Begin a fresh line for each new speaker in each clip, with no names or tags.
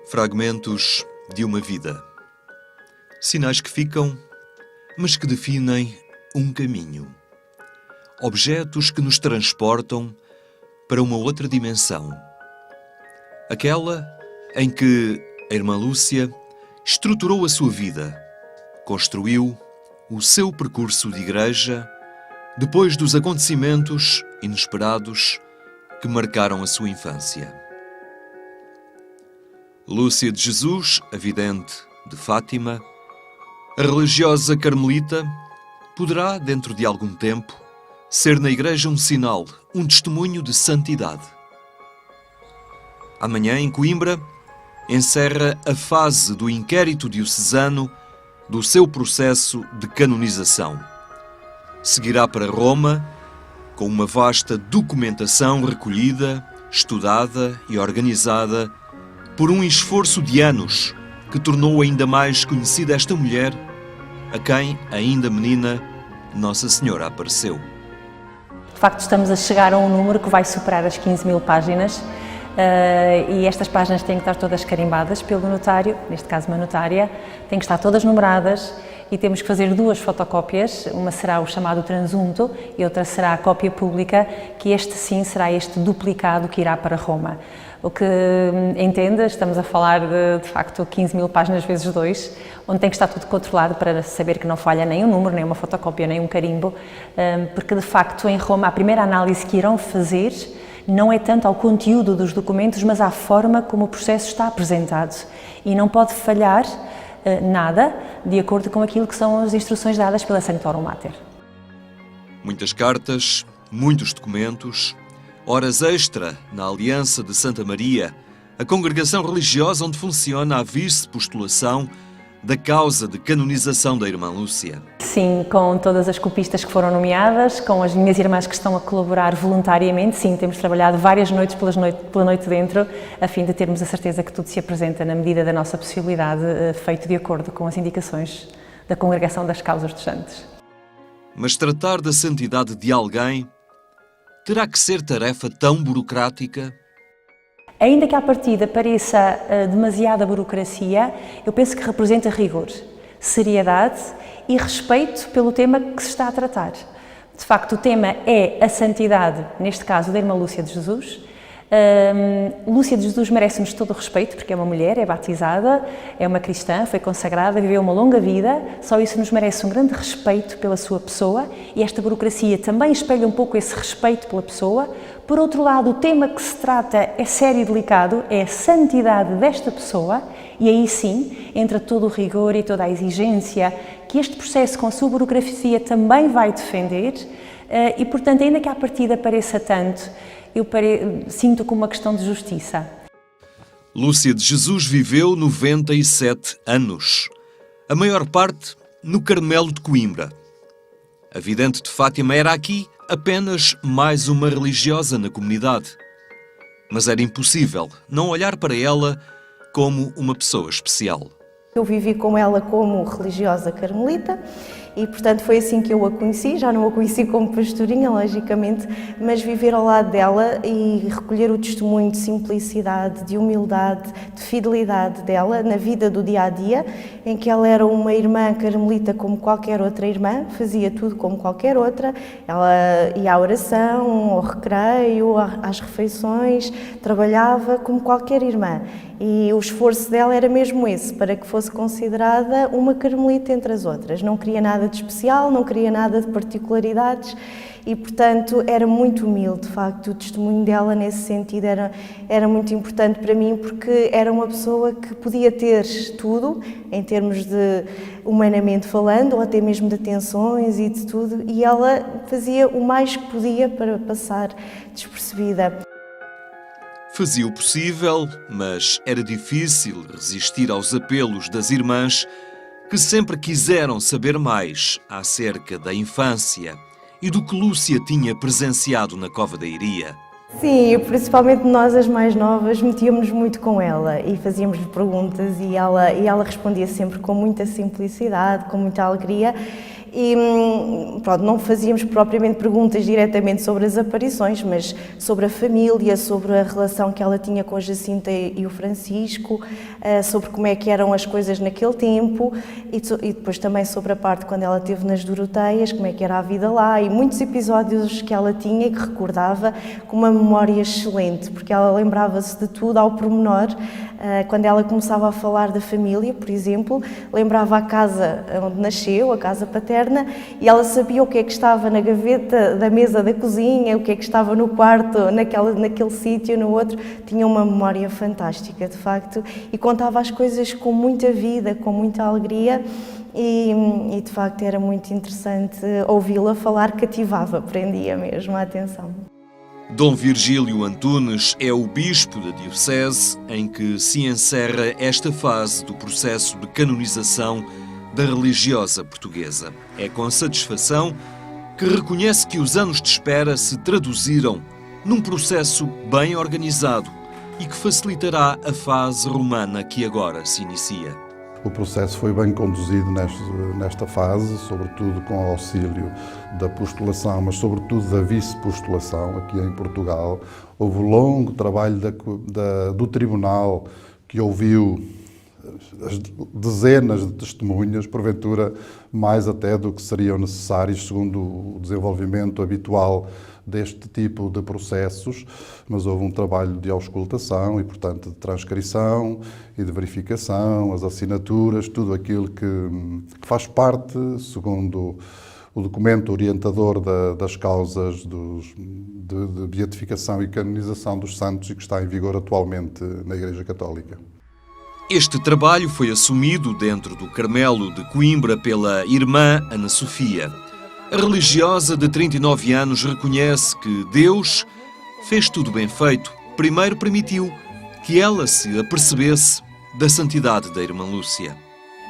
Fragmentos de uma vida. Sinais que ficam, mas que definem um caminho. Objetos que nos transportam para uma outra dimensão. Aquela em que a irmã Lúcia estruturou a sua vida, construiu o seu percurso de igreja depois dos acontecimentos inesperados que marcaram a sua infância. Lúcia de Jesus, a vidente de Fátima, a religiosa carmelita, poderá, dentro de algum tempo, ser na igreja um sinal, um testemunho de santidade. Amanhã, em Coimbra, encerra a fase do inquérito diocesano do seu processo de canonização. Seguirá para Roma, com uma vasta documentação recolhida, estudada e organizada por um esforço de anos que tornou ainda mais conhecida esta mulher, a quem, ainda menina, Nossa Senhora apareceu.
De facto, estamos a chegar a um número que vai superar as 15.000 páginas e estas páginas têm que estar todas carimbadas pelo notário, neste caso uma notária, têm que estar todas numeradas e temos que fazer duas fotocópias, uma será o chamado transunto e outra será a cópia pública, que este sim será este duplicado que irá para Roma. O que entenda, estamos a falar de facto 15.000 páginas vezes 2, onde tem que estar tudo controlado para saber que não falha nem um número, nem uma fotocópia, nem um carimbo, porque de facto em Roma a primeira análise que irão fazer não é tanto ao conteúdo dos documentos, mas à forma como o processo está apresentado. E não pode falhar nada de acordo com aquilo que são as instruções dadas pela Sanctorum Mater.
Muitas cartas, muitos documentos, horas extra na Aliança de Santa Maria, a congregação religiosa onde funciona a vice-postulação da causa de canonização da irmã Lúcia.
Sim, com todas as copistas que foram nomeadas, com as minhas irmãs que estão a colaborar voluntariamente, sim, temos trabalhado várias noites pela noite dentro, a fim de termos a certeza que tudo se apresenta na medida da nossa possibilidade, feito de acordo com as indicações da Congregação das Causas dos Santos.
Mas tratar da santidade de alguém terá que ser tarefa tão burocrática?
Ainda que à partida pareça demasiada burocracia, eu penso que representa rigor, seriedade e respeito pelo tema que se está a tratar. De facto, o tema é a santidade, neste caso da irmã Lúcia de Jesus. Lúcia de Jesus merece-nos todo o respeito, porque é uma mulher, é batizada, é uma cristã, foi consagrada, viveu uma longa vida, só isso nos merece um grande respeito pela sua pessoa e esta burocracia também espelha um pouco esse respeito pela pessoa. Por outro lado, o tema que se trata é sério e delicado, é a santidade desta pessoa e aí sim entra todo o rigor e toda a exigência que este processo com a sua burocracia também vai defender e, portanto, ainda que à partida pareça tanto, eu sinto como uma questão de justiça.
Lúcia de Jesus viveu 97 anos, a maior parte no Carmelo de Coimbra. A vidente de Fátima era aqui apenas mais uma religiosa na comunidade. Mas era impossível não olhar para ela como uma pessoa especial.
Eu vivi com ela como religiosa carmelita e, portanto, foi assim que eu a conheci. Já não a conheci como pastorinha, logicamente, mas viver ao lado dela e recolher o testemunho de simplicidade, de humildade, de fidelidade dela na vida do dia-a-dia, em que ela era uma irmã carmelita como qualquer outra irmã, fazia tudo como qualquer outra. Ela ia à oração, ao recreio, às refeições, trabalhava como qualquer irmã. E o esforço dela era mesmo esse, para que fosse considerada uma carmelita entre as outras. Não queria nada de especial, não queria nada de particularidades e, portanto, era muito humilde. De facto, o testemunho dela nesse sentido era muito importante para mim, porque era uma pessoa que podia ter tudo, em termos de humanamente falando, ou até mesmo de atenções e de tudo, e ela fazia o mais que podia para passar despercebida.
Fazia o possível, mas era difícil resistir aos apelos das irmãs que sempre quiseram saber mais acerca da infância e do que Lúcia tinha presenciado na Cova da Iria.
Sim, principalmente nós, as mais novas, metíamos muito com ela e fazíamos-lhe perguntas e ela respondia sempre com muita simplicidade, com muita alegria. E pronto, não fazíamos propriamente perguntas diretamente sobre as aparições, mas sobre a família, sobre a relação que ela tinha com a Jacinta e o Francisco, sobre como é que eram as coisas naquele tempo e depois também sobre a parte quando ela esteve nas Doroteias, como é que era a vida lá e muitos episódios que ela tinha que recordava com uma memória excelente, porque ela lembrava-se de tudo ao pormenor. Quando ela começava a falar da família, por exemplo, lembrava a casa onde nasceu, a casa paterna, e ela sabia o que é que estava na gaveta da mesa da cozinha, o que é que estava no quarto, naquele sítio, no outro. Tinha uma memória fantástica, de facto, e contava as coisas com muita vida, com muita alegria, e de facto era muito interessante ouvi-la falar, cativava, prendia mesmo a atenção.
Dom Virgílio Antunes é o bispo da diocese em que se encerra esta fase do processo de canonização da religiosa portuguesa. É com satisfação que reconhece que os anos de espera se traduziram num processo bem organizado e que facilitará a fase romana que agora se inicia.
O processo foi bem conduzido nesta fase, sobretudo com o auxílio da postulação, mas sobretudo da vice-postulação aqui em Portugal. Houve um longo trabalho do Tribunal que ouviu dezenas de testemunhas, porventura mais até do que seriam necessários segundo o desenvolvimento habitual deste tipo de processos, mas houve um trabalho de auscultação e, portanto, de transcrição e de verificação, as assinaturas, tudo aquilo que faz parte, segundo o documento orientador das causas de beatificação e canonização dos santos e que está em vigor atualmente na Igreja Católica.
Este trabalho foi assumido dentro do Carmelo de Coimbra pela irmã Ana Sofia. A religiosa de 39 anos reconhece que Deus fez tudo bem feito. Primeiro permitiu que ela se apercebesse da santidade da irmã Lúcia.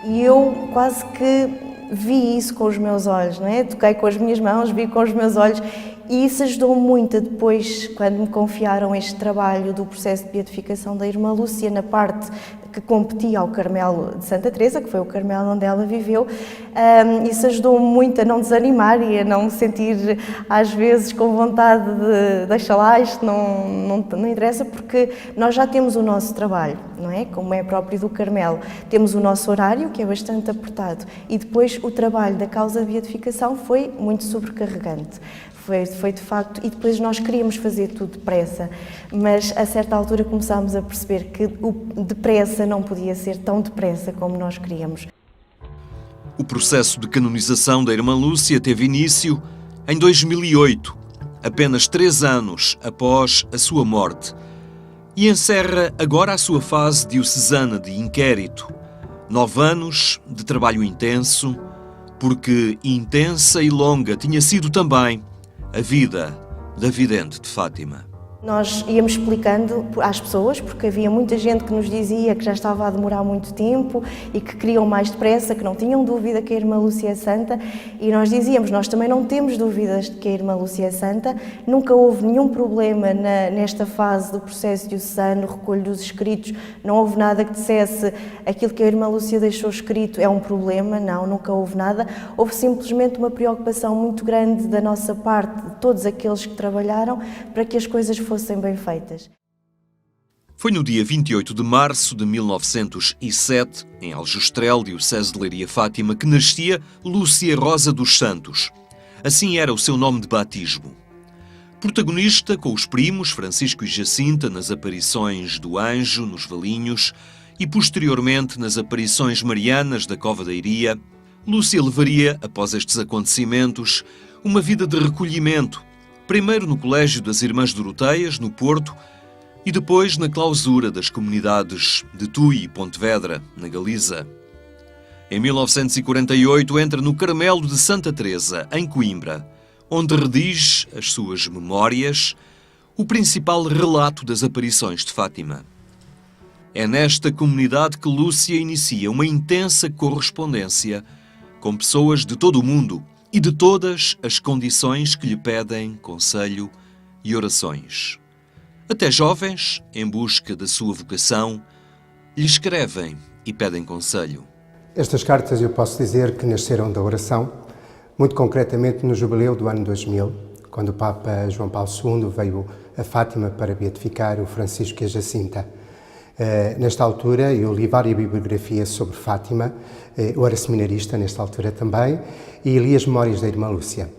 E eu quase que vi isso com os meus olhos, não é? Toquei com as minhas mãos, vi com os meus olhos e isso ajudou muito depois, quando me confiaram este trabalho do processo de beatificação da irmã Lúcia na parte que competia ao Carmelo de Santa Teresa, que foi o Carmelo onde ela viveu. Isso ajudou-me muito a não desanimar e a não me sentir, às vezes, com vontade de deixar lá, isto não interessa, porque nós já temos o nosso trabalho, não é? Como é próprio do Carmelo. Temos o nosso horário, que é bastante apertado, e depois o trabalho da causa de beatificação foi muito sobrecarregante. Foi de facto, e depois nós queríamos fazer tudo depressa, mas a certa altura começámos a perceber que o depressa não podia ser tão depressa como nós queríamos.
O processo de canonização da irmã Lúcia teve início em 2008, apenas 3 anos após a sua morte, e encerra agora a sua fase diocesana de inquérito. 9 anos de trabalho intenso, porque intensa e longa tinha sido também a vida da vidente de Fátima.
Nós íamos explicando às pessoas, porque havia muita gente que nos dizia que já estava a demorar muito tempo e que queriam mais depressa, que não tinham dúvida que a irmã Lúcia é santa, e nós dizíamos, nós também não temos dúvidas de que a irmã Lúcia é santa, nunca houve nenhum problema nesta fase do processo diocesano, recolho dos escritos, não houve nada que dissesse aquilo que a irmã Lúcia deixou escrito é um problema, não, nunca houve nada, houve simplesmente uma preocupação muito grande da nossa parte, de todos aqueles que trabalharam, para que as coisas fossem bem feitas.
Foi no dia 28 de março de 1907, em Aljustrel, diocese de Leiria Fátima, que nascia Lúcia Rosa dos Santos. Assim era o seu nome de batismo. Protagonista com os primos Francisco e Jacinta nas aparições do Anjo, nos Valinhos, e posteriormente nas aparições marianas da Cova da Iria, Lúcia levaria, após estes acontecimentos, uma vida de recolhimento, primeiro no Colégio das Irmãs Doroteias, no Porto, e depois na clausura das comunidades de Tui e Pontevedra, na Galiza. Em 1948 entra no Carmelo de Santa Teresa, em Coimbra, onde redige as suas memórias, o principal relato das aparições de Fátima. É nesta comunidade que Lúcia inicia uma intensa correspondência com pessoas de todo o mundo, e de todas as condições que lhe pedem conselho e orações. Até jovens, em busca da sua vocação, lhe escrevem e pedem conselho.
Estas cartas eu posso dizer que nasceram da oração, muito concretamente no jubileu do ano 2000, quando o Papa João Paulo II veio a Fátima para beatificar o Francisco e a Jacinta. Nesta altura eu li várias biografias sobre Fátima, eu era seminarista nesta altura também, e li as memórias da Irmã Lúcia.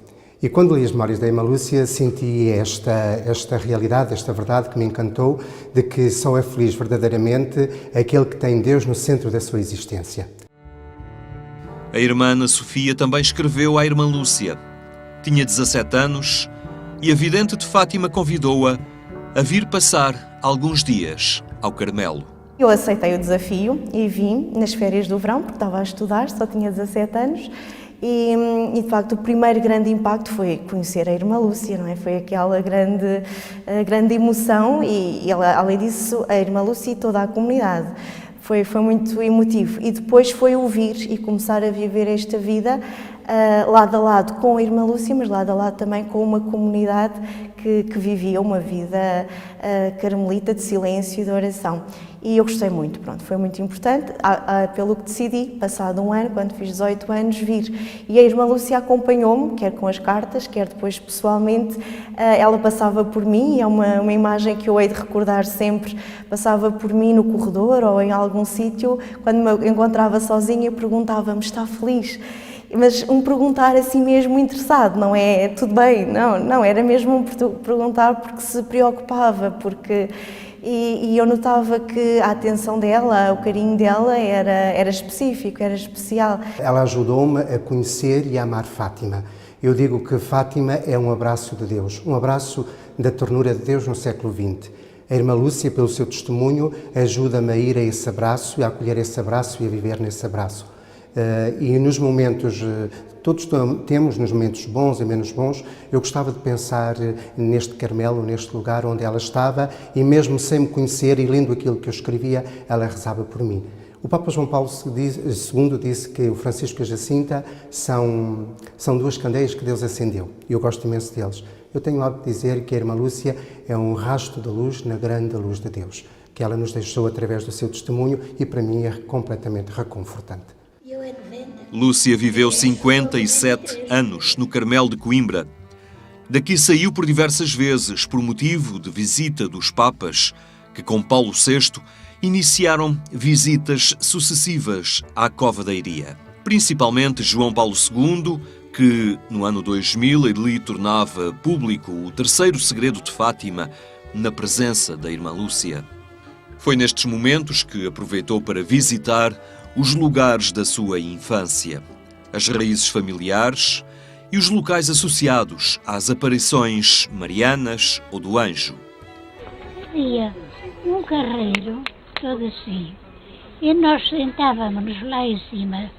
E quando li as memórias da Irmã Lúcia senti esta realidade, esta verdade que me encantou, de que só é feliz verdadeiramente aquele que tem Deus no centro da sua existência.
A irmã Ana Sofia também escreveu à Irmã Lúcia. Tinha 17 anos e a vidente de Fátima convidou-a a vir passar alguns dias ao Carmelo.
Eu aceitei o desafio e vim nas férias do verão, porque estava a estudar, só tinha 17 anos. E de facto o primeiro grande impacto foi conhecer a Irmã Lúcia, não é? Foi aquela grande emoção e além disso a Irmã Lúcia e toda a comunidade. Foi muito emotivo e depois foi ouvir e começar a viver esta vida lado a lado com a Irmã Lúcia, mas lado a lado também com uma comunidade que vivia uma vida carmelita de silêncio e de oração. E eu gostei muito, pronto, foi muito importante, pelo que decidi, passado um ano, quando fiz 18 anos, vir. E a Irmã Lúcia acompanhou-me, quer com as cartas, quer depois pessoalmente. Ela passava por mim, é uma imagem que eu hei de recordar sempre, passava por mim no corredor ou em algum sítio, quando me encontrava sozinha, perguntava-me, está feliz? Mas um perguntar assim mesmo interessado, não é tudo bem, não, era mesmo um perguntar porque se preocupava, porque... E eu notava que a atenção dela, o carinho dela era específico, era especial.
Ela ajudou-me a conhecer e a amar Fátima. Eu digo que Fátima é um abraço de Deus, um abraço da ternura de Deus no século XX. A Irmã Lúcia, pelo seu testemunho, ajuda-me a ir a esse abraço, e a acolher esse abraço e a viver nesse abraço. E nos momentos, todos temos nos momentos bons e menos bons, eu gostava de pensar neste Carmelo, neste lugar onde ela estava, e mesmo sem me conhecer e lendo aquilo que eu escrevia, ela rezava por mim. O Papa João Paulo II disse que o Francisco e a Jacinta são duas candeias que Deus acendeu, e eu gosto imenso deles. Eu tenho algo de dizer que a Irmã Lúcia é um rasto de luz na grande luz de Deus, que ela nos deixou através do seu testemunho e para mim é completamente reconfortante.
Lúcia viveu 57 anos no Carmelo de Coimbra. Daqui saiu por diversas vezes por motivo de visita dos papas, que com Paulo VI iniciaram visitas sucessivas à Cova da Iria. Principalmente João Paulo II, que no ano 2000 lhe tornava público o terceiro segredo de Fátima na presença da Irmã Lúcia. Foi nestes momentos que aproveitou para visitar os lugares da sua infância, as raízes familiares e os locais associados às aparições marianas ou do anjo.
Havia um carreiro todo assim e nós sentávamos lá em cima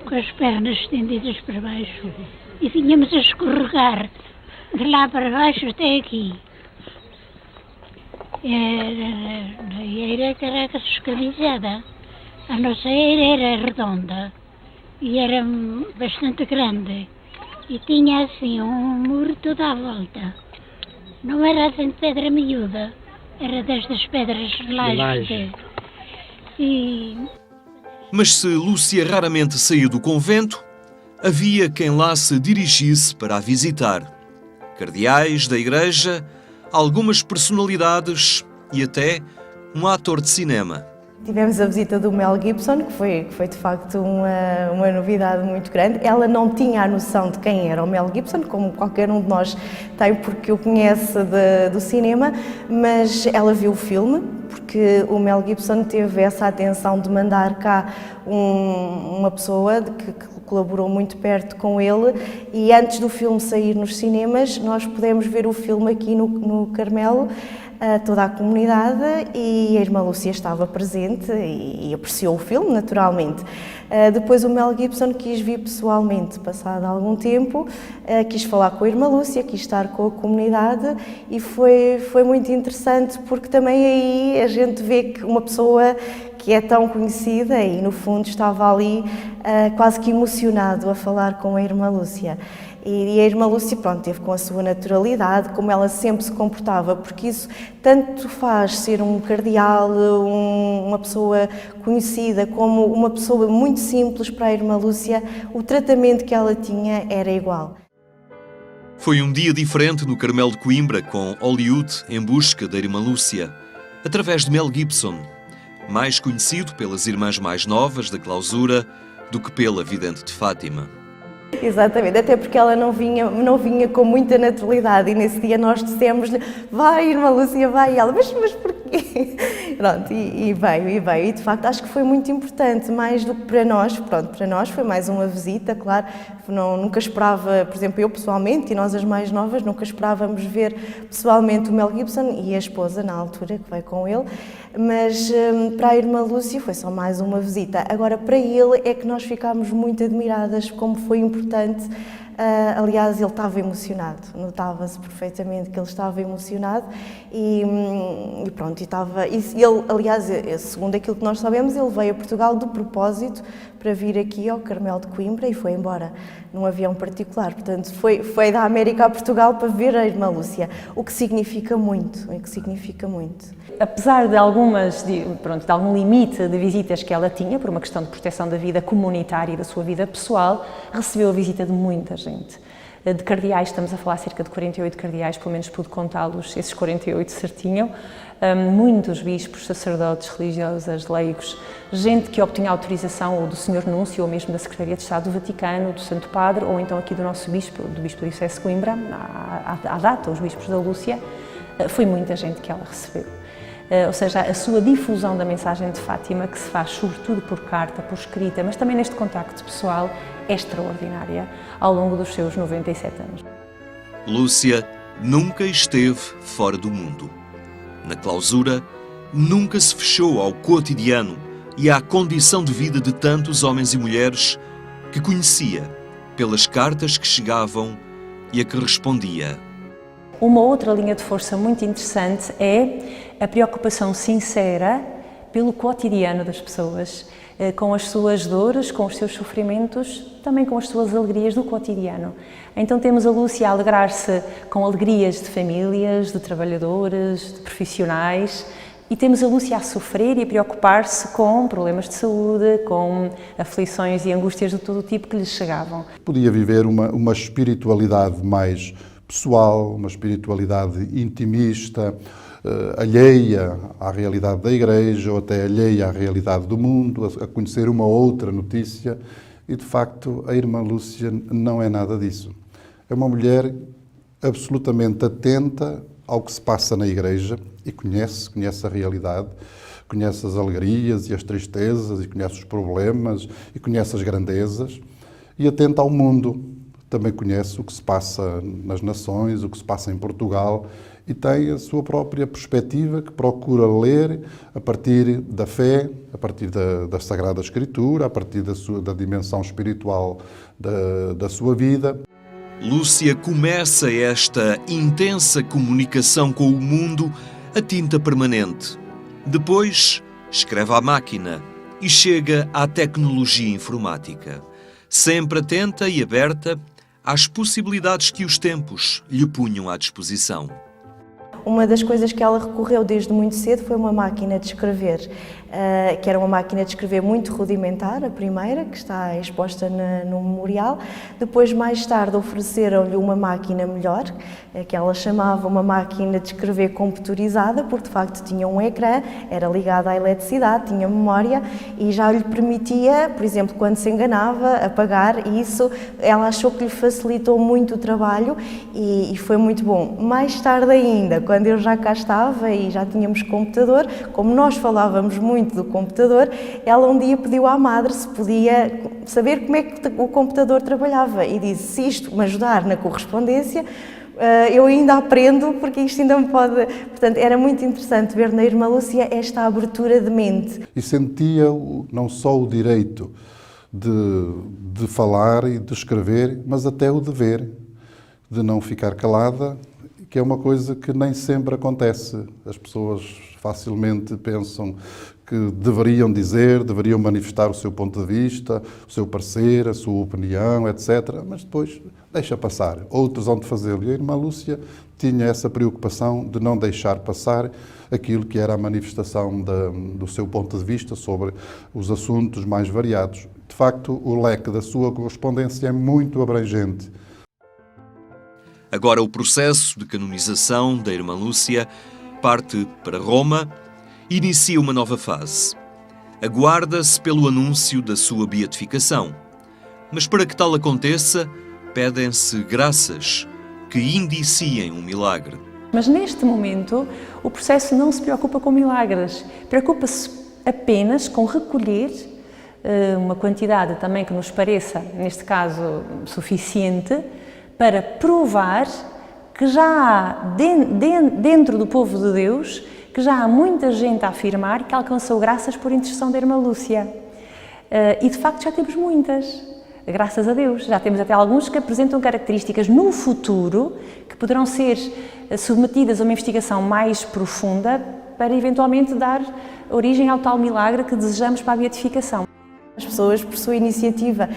com as pernas estendidas para baixo e vinhamos a escorregar de lá para baixo até aqui. A eira era escravizada. A nossa eira era redonda e era bastante grande e tinha assim um muro toda à volta. Não era assim de pedra miúda, era destas pedras laje.
Mas se Lúcia raramente saiu do convento, havia quem lá se dirigisse para a visitar. Cardeais da igreja, algumas personalidades e até um ator de cinema.
Tivemos a visita do Mel Gibson, que foi de facto uma novidade muito grande. Ela não tinha a noção de quem era o Mel Gibson, como qualquer um de nós tem, porque o conhece do cinema, mas ela viu o filme, porque o Mel Gibson teve essa atenção de mandar cá uma pessoa que colaborou muito perto com ele, e antes do filme sair nos cinemas, nós pudemos ver o filme aqui no Carmelo, toda a comunidade, e a Irmã Lúcia estava presente e apreciou o filme, naturalmente. Depois o Mel Gibson quis vir pessoalmente, passado algum tempo, quis falar com a Irmã Lúcia, quis estar com a comunidade, e foi muito interessante, porque também aí a gente vê que uma pessoa que é tão conhecida e no fundo estava ali quase que emocionado a falar com a irmã Lúcia. E a irmã Lúcia, pronto, teve com a sua naturalidade, como ela sempre se comportava, porque isso tanto faz ser um cardeal, uma pessoa conhecida, como uma pessoa muito simples. Para a irmã Lúcia, o tratamento que ela tinha era igual.
Foi um dia diferente no Carmelo de Coimbra, com Hollywood em busca da irmã Lúcia, através de Mel Gibson, mais conhecido pelas irmãs mais novas da clausura do que pela vidente de Fátima.
Exatamente, até porque ela não vinha com muita naturalidade e nesse dia nós dissemos-lhe: vai, irmã Lúcia, vai, e ela, mas porquê? Pronto, e veio, e de facto acho que foi muito importante, mais do que para nós. Pronto, para nós foi mais uma visita, claro, nunca esperava, por exemplo, eu pessoalmente e nós as mais novas, nunca esperávamos ver pessoalmente o Mel Gibson e a esposa na altura que veio com ele, mas para a irmã Lúcia foi só mais uma visita. Agora, para ele é que nós ficámos muito admiradas, como foi importante. Aliás, ele estava emocionado, notava-se perfeitamente que ele estava emocionado e pronto, ele, aliás, segundo aquilo que nós sabemos, ele veio a Portugal de propósito para vir aqui ao Carmelo de Coimbra e foi embora num avião particular. Portanto, foi da América a Portugal para ver a irmã Lúcia, o que significa muito,
Apesar de de algum limite de visitas que ela tinha, por uma questão de proteção da vida comunitária e da sua vida pessoal, recebeu a visita de muita gente. De cardeais, estamos a falar cerca de 48 cardeais, pelo menos pude contá-los, esses 48 certinham. Muitos bispos, sacerdotes, religiosas, leigos, gente que obtinha autorização ou do Senhor Núncio ou mesmo da Secretaria de Estado do Vaticano, do Santo Padre, ou então aqui do nosso bispo, do Bispo da Diocese de Coimbra, à data, os bispos da Lúcia. Foi muita gente que ela recebeu. Ou seja, a sua difusão da mensagem de Fátima, que se faz sobretudo por carta, por escrita, mas também neste contacto pessoal, é extraordinária ao longo dos seus 97 anos.
Lúcia nunca esteve fora do mundo. Na clausura, nunca se fechou ao cotidiano e à condição de vida de tantos homens e mulheres que conhecia pelas cartas que chegavam e a que respondia.
Uma outra linha de força muito interessante é a preocupação sincera pelo cotidiano das pessoas, com as suas dores, com os seus sofrimentos, também com as suas alegrias do cotidiano. Então temos a Lúcia a alegrar-se com alegrias de famílias, de trabalhadores, de profissionais, e temos a Lúcia a sofrer e a preocupar-se com problemas de saúde, com aflições e angústias de todo o tipo que lhes chegavam.
Podia viver uma espiritualidade mais pessoal, uma espiritualidade intimista, alheia à realidade da Igreja ou até alheia à realidade do mundo, a conhecer uma outra notícia. E, de facto, a irmã Lúcia não é nada disso. É uma mulher absolutamente atenta ao que se passa na Igreja e conhece a realidade, conhece as alegrias e as tristezas e conhece os problemas e conhece as grandezas e atenta ao mundo. Também conhece o que se passa nas nações, o que se passa em Portugal e tem a sua própria perspectiva que procura ler a partir da fé, a partir da Sagrada Escritura, a partir da dimensão espiritual da sua vida.
Lúcia começa esta intensa comunicação com o mundo a tinta permanente. Depois, escreve à máquina e chega à tecnologia informática, sempre atenta e aberta às possibilidades que os tempos lhe punham à disposição.
Uma das coisas que ela recorreu desde muito cedo foi uma máquina de escrever, que era uma máquina de escrever muito rudimentar, a primeira, que está exposta no memorial. Depois, mais tarde, ofereceram-lhe uma máquina melhor, que ela chamava uma máquina de escrever computurizada, porque de facto tinha um ecrã, era ligada à eletricidade, tinha memória e já lhe permitia, por exemplo, quando se enganava, apagar, e isso ela achou que lhe facilitou muito o trabalho e foi muito bom. Mais tarde ainda, quando eu já cá estava e já tínhamos computador, como nós falávamos muito do computador, ela um dia pediu à madre se podia saber como é que o computador trabalhava e disse: se isto me ajudar na correspondência, eu ainda aprendo, porque isto ainda me pode... Portanto, era muito interessante ver na irmã Lúcia esta abertura de mente.
E sentia não só o direito de falar e de escrever, mas até o dever de não ficar calada, que é uma coisa que nem sempre acontece. As pessoas facilmente pensam que deveriam dizer, deveriam manifestar o seu ponto de vista, o seu parecer, a sua opinião, etc. Mas depois deixa passar. Outros vão de fazê-lo. E a irmã Lúcia tinha essa preocupação de não deixar passar aquilo que era a manifestação do seu ponto de vista sobre os assuntos mais variados. De facto, o leque da sua correspondência é muito abrangente.
Agora o processo de canonização da irmã Lúcia parte para Roma e inicia uma nova fase. Aguarda-se pelo anúncio da sua beatificação. Mas para que tal aconteça, pedem-se graças que indiciem um milagre.
Mas neste momento, o processo não se preocupa com milagres, preocupa-se apenas com recolher uma quantidade também que nos pareça, neste caso, suficiente, para provar que já há dentro do povo de Deus, que já há muita gente a afirmar que alcançou graças por intercessão da irmã Lúcia. E de facto já temos muitas, graças a Deus. Já temos até alguns que apresentam características no futuro que poderão ser submetidas a uma investigação mais profunda para eventualmente dar origem ao tal milagre que desejamos para a beatificação.
As pessoas, por sua iniciativa,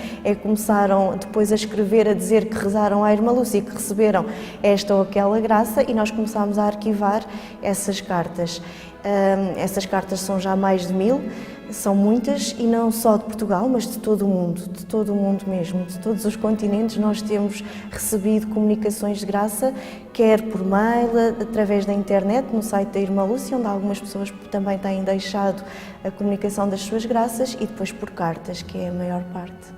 começaram depois a escrever, a dizer que rezaram à irmã Lúcia e que receberam esta ou aquela graça, e nós começámos a arquivar essas cartas. Essas cartas são já mais de 1000, são muitas, e não só de Portugal, mas de todo o mundo mesmo, de todos os continentes. Nós temos recebido comunicações de graça, quer por mail, através da internet, no site da irmã Lúcia, onde algumas pessoas também têm deixado a comunicação das suas graças, e depois por cartas, que é a maior parte.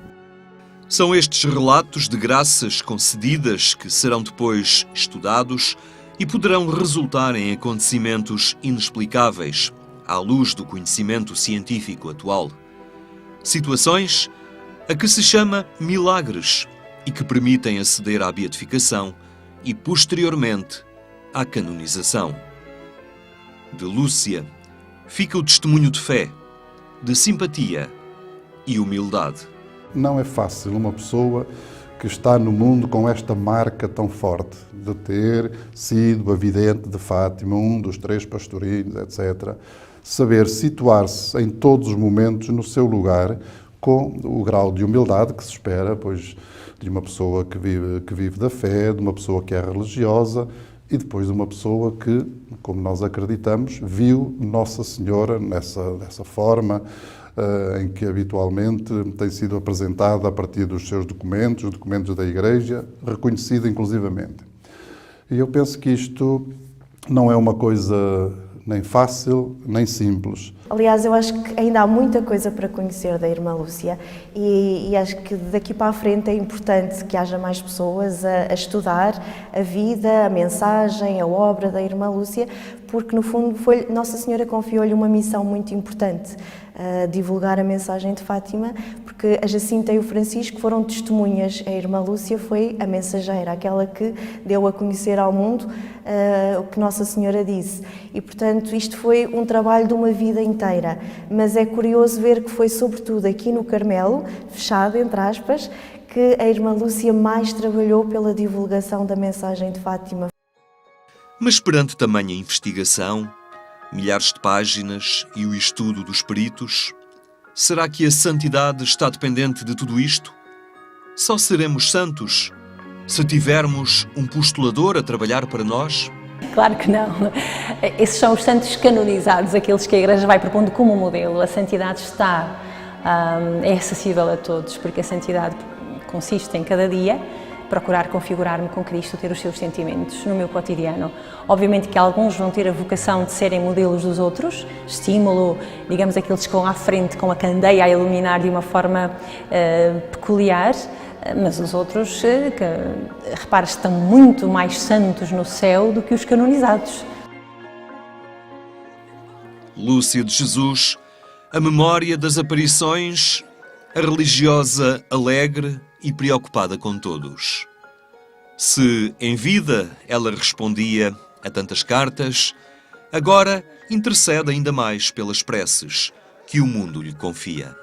São estes relatos de graças concedidas que serão depois estudados e poderão resultar em acontecimentos inexplicáveis à luz do conhecimento científico atual. Situações a que se chama milagres e que permitem aceder à beatificação e, posteriormente, à canonização. De Lúcia fica o testemunho de fé, de simpatia e humildade.
Não é fácil uma pessoa que está no mundo com esta marca tão forte de ter sido a vidente de Fátima, um dos 3 pastorinhos, etc., saber situar-se em todos os momentos no seu lugar com o grau de humildade que se espera, pois, de uma pessoa que vive da fé, de uma pessoa que é religiosa e depois de uma pessoa que, como nós acreditamos, viu Nossa Senhora dessa forma em que habitualmente tem sido apresentada a partir dos seus documentos, os documentos da Igreja, reconhecida inclusivamente. E eu penso que isto não é uma coisa nem fácil, nem simples.
Aliás, eu acho que ainda há muita coisa para conhecer da irmã Lúcia e acho que daqui para a frente é importante que haja mais pessoas a estudar a vida, a mensagem, a obra da irmã Lúcia, porque no fundo Nossa Senhora confiou-lhe uma missão muito importante, divulgar a mensagem de Fátima, porque a Jacinta e o Francisco foram testemunhas, a irmã Lúcia foi a mensageira, aquela que deu a conhecer ao mundo o que Nossa Senhora disse. E, portanto, isto foi um trabalho de uma vida inteira, mas é curioso ver que foi sobretudo aqui no Carmelo, fechado, entre aspas, que a irmã Lúcia mais trabalhou pela divulgação da mensagem de Fátima.
Mas perante tamanha investigação, milhares de páginas e o estudo dos peritos, será que a santidade está dependente de tudo isto? Só seremos santos se tivermos um postulador a trabalhar para nós?
Claro que não. Esses são os santos canonizados, aqueles que a Igreja vai propondo como modelo. A santidade é acessível a todos, porque a santidade consiste em cada dia procurar configurar-me com Cristo, ter os seus sentimentos no meu cotidiano. Obviamente que alguns vão ter a vocação de serem modelos dos outros, estímulo, digamos, aqueles que vão à frente com a candeia a iluminar de uma forma peculiar, mas os outros, repara, estão muito mais santos no céu do que os canonizados.
Lúcia de Jesus, a memória das aparições, a religiosa alegre e preocupada com todos. Se em vida ela respondia a tantas cartas, agora intercede ainda mais pelas preces que o mundo lhe confia.